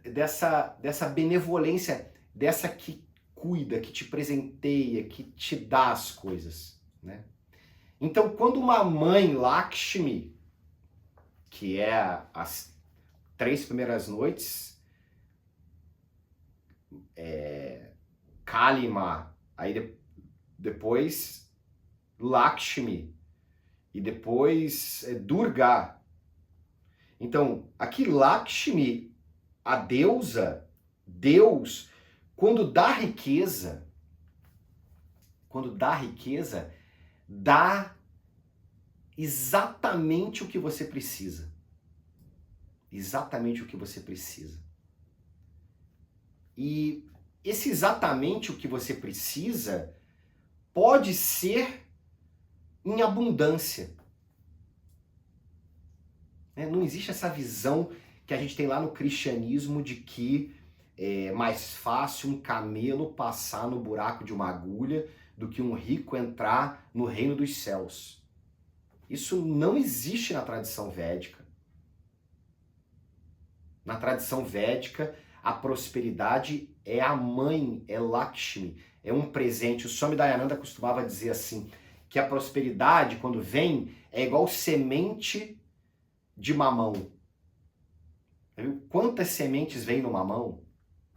[SPEAKER 1] dessa benevolência, dessa que cuida, que te presenteia, que te dá as coisas, né? Então, quando uma mãe Lakshmi, que é as 3 primeiras noites, Kalima, aí depois Lakshmi, e depois Durga. Então, aqui Lakshmi, a deusa, Deus, quando dá riqueza, dá exatamente o que você precisa. Exatamente o que você precisa. E esse exatamente o que você precisa pode ser em abundância. Não existe essa visão que a gente tem lá no cristianismo de que é mais fácil um camelo passar no buraco de uma agulha do que um rico entrar no reino dos céus. Isso não existe na tradição védica. Na tradição védica, a prosperidade é a mãe, é Lakshmi, é um presente. O Swami Dayananda costumava dizer assim, que a prosperidade, quando vem, é igual semente de mamão. Viu? Quantas sementes vem no mamão?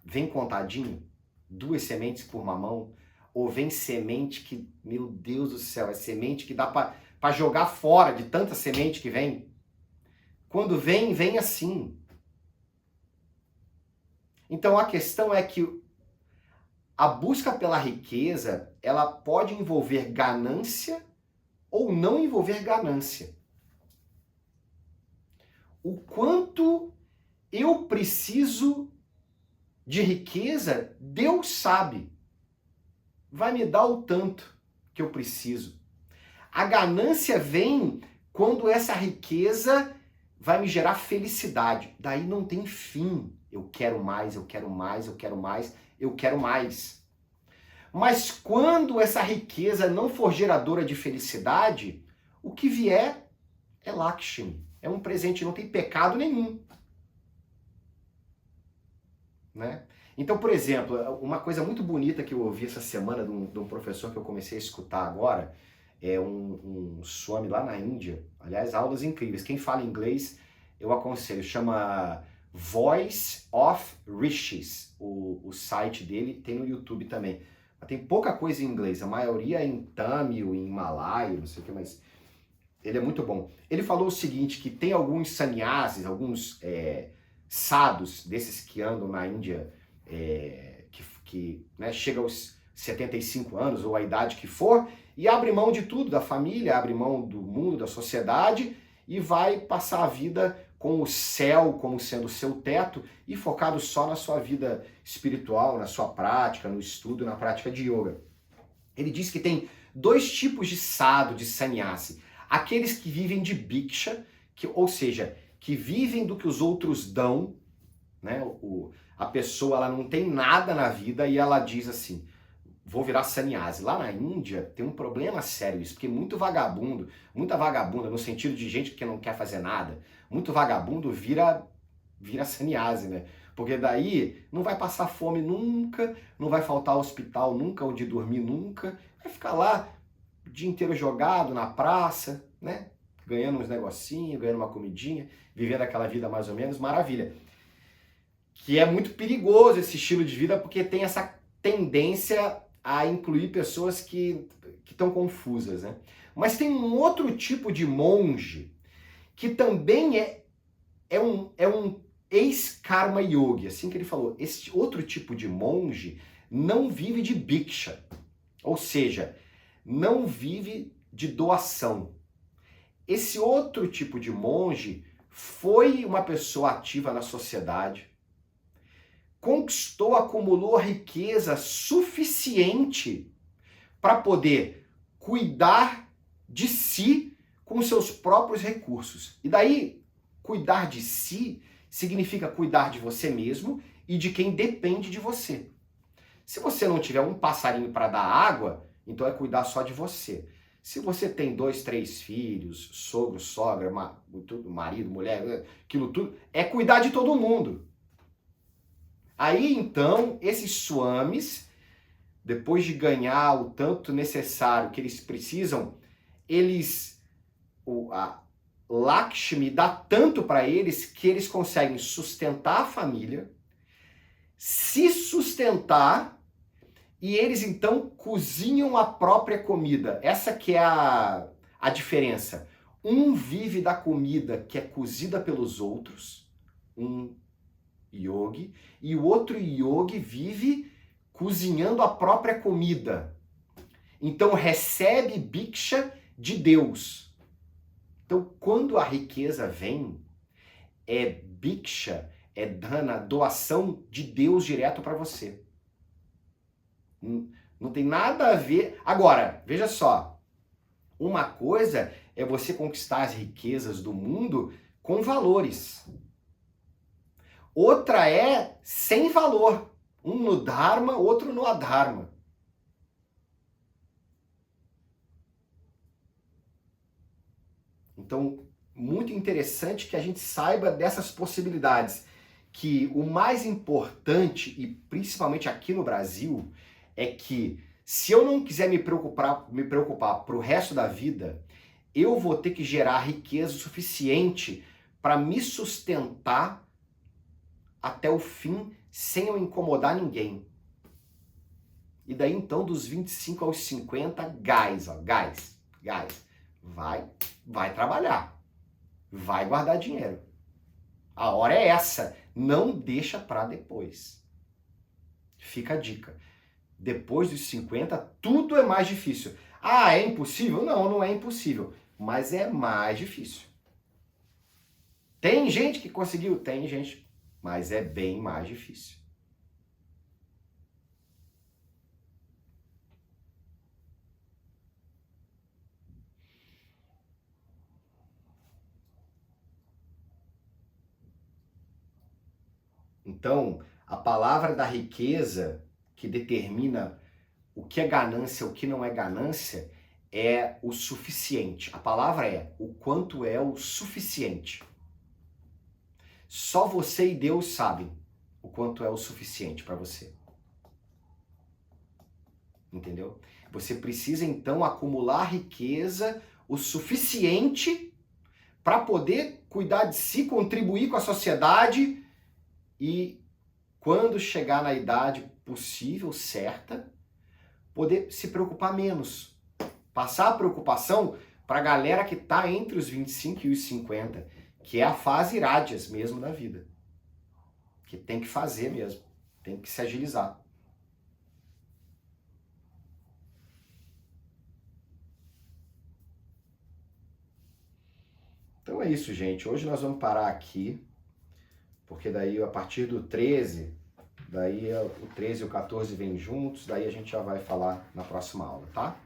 [SPEAKER 1] Vem contadinho? 2 sementes por mamão? Ou vem semente que, meu Deus do céu, é semente que dá para jogar fora de tanta semente que vem? Quando vem, vem assim. Então a questão é que a busca pela riqueza, ela pode envolver ganância ou não envolver ganância. O quanto eu preciso de riqueza, Deus sabe. Vai me dar o tanto que eu preciso. A ganância vem quando essa riqueza vai me gerar felicidade. Daí não tem fim. Eu quero mais, eu quero mais, eu quero mais, eu quero mais. Mas quando essa riqueza não for geradora de felicidade, o que vier é Lakshmi. É um presente, não tem pecado nenhum. Né? Então, por exemplo, uma coisa muito bonita que eu ouvi essa semana de um professor que eu comecei a escutar agora, é um Swami lá na Índia. Aliás, aulas incríveis. Quem fala inglês, eu aconselho. Chama Voice of Rishis. O site dele tem no YouTube também. Mas tem pouca coisa em inglês. A maioria é em Tamil, em Malaio, não sei o que, mas ele é muito bom. Ele falou o seguinte, que tem alguns sannyasis, alguns sadhus, desses que andam na Índia, que né, chega aos 75 anos, ou a idade que for, e abre mão de tudo, da família, abre mão do mundo, da sociedade, e vai passar a vida com o céu como sendo o seu teto, e focado só na sua vida espiritual, na sua prática, no estudo, na prática de yoga. Ele diz que tem dois tipos de sadhu, de sannyasi. Aqueles que vivem de bhiksha, ou seja, que vivem do que os outros dão, né? A pessoa ela não tem nada na vida e ela diz assim, vou virar sannyasi. Lá na Índia tem um problema sério isso, porque muita vagabunda no sentido de gente que não quer fazer nada, muito vagabundo vira sannyasi, né? Porque daí não vai passar fome nunca, não vai faltar hospital nunca, onde dormir nunca, vai ficar lá o dia inteiro jogado na praça, né? Ganhando uns negocinhos, ganhando uma comidinha, vivendo aquela vida mais ou menos, maravilha. Que é muito perigoso esse estilo de vida, porque tem essa tendência a incluir pessoas que estão confusas, né? Mas tem um outro tipo de monge que também é um ex-karma yogi, assim que ele falou. Esse outro tipo de monge não vive de bhiksha, ou seja, não vive de doação. Esse outro tipo de monge foi uma pessoa ativa na sociedade, conquistou, acumulou riqueza suficiente para poder cuidar de si com seus próprios recursos. E daí, cuidar de si significa cuidar de você mesmo e de quem depende de você. Se você não tiver um passarinho para dar água, então é cuidar só de você. Se você tem 2, 3 filhos, sogro, sogra, marido, mulher, aquilo tudo, é cuidar de todo mundo. Aí então, esses swamis, depois de ganhar o tanto necessário que eles precisam, a Lakshmi dá tanto para eles que eles conseguem sustentar a família, se sustentar, e eles então cozinham a própria comida. Essa que é a diferença. Um vive da comida que é cozida pelos outros, um yogi, e o outro yogi vive cozinhando a própria comida. Então recebe bhiksha de Deus. Então quando a riqueza vem, é bhiksha, é dana, doação de Deus direto para você. Não tem nada a ver. Agora, veja só, uma coisa é você conquistar as riquezas do mundo com valores. Outra é sem valor. Um no Dharma, outro no Adharma. Então, muito interessante que a gente saiba dessas possibilidades. Que o mais importante, e principalmente aqui no Brasil, é que se eu não quiser me preocupar para o resto da vida, eu vou ter que gerar riqueza suficiente para me sustentar até o fim, sem eu incomodar ninguém. E daí então, dos 25 aos 50, gás. Vai trabalhar. Vai guardar dinheiro. A hora é essa. Não deixa para depois. Fica a dica. depois dos 50, tudo é mais difícil. Ah, é impossível? Não, não é impossível, mas é mais difícil. Tem gente que conseguiu? Tem gente, mas é bem mais difícil. Então, a palavra da riqueza que determina o que é ganância, o que não é ganância, é o suficiente. A palavra é o quanto é o suficiente. Só você e Deus sabem o quanto é o suficiente para você. Entendeu? Você precisa então acumular riqueza o suficiente para poder cuidar de si, contribuir com a sociedade e, quando chegar na idade possível, certa, poder se preocupar menos. Passar a preocupação para a galera que está entre os 25 e os 50, que é a fase irádias mesmo da vida. Que tem que fazer mesmo, tem que se agilizar. Então é isso, gente. Hoje nós vamos parar aqui, porque daí a partir do 13, daí o 13 e o 14 vêm juntos, daí a gente já vai falar na próxima aula, tá?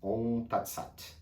[SPEAKER 1] Om Tat Sat.